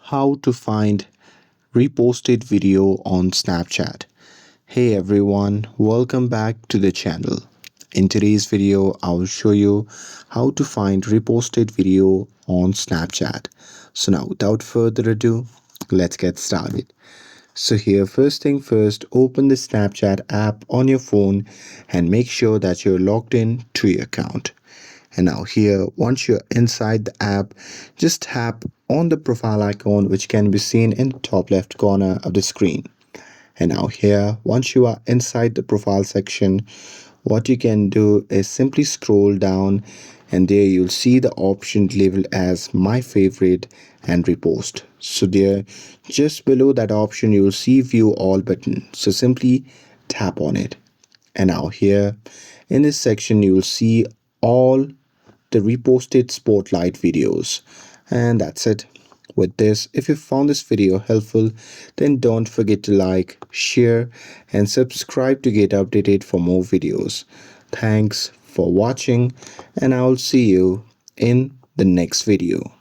how to find reposted video on Snapchat. Hey everyone, welcome back to the channel. In today's video, I will show you how to find reposted video on Snapchat. So now without further ado, let's get started. So here, first thing first, open the Snapchat app on your phone and make sure that you're logged in to your account. And now here, once you're inside the app, just tap on the profile icon which can be seen in the top left corner of the screen. And now here, once you are inside the profile section, what you can do is simply scroll down and there you'll see the option labeled as my favorite and repost. So there, just below that option, you'll see view all button. So simply tap on it. And now here in this section, you will see all the reposted spotlight videos. And that's it. With this, if you found this video helpful, then don't forget to like, share, and subscribe to get updated for more videos. Thanks for watching, and I'll see you in the next video.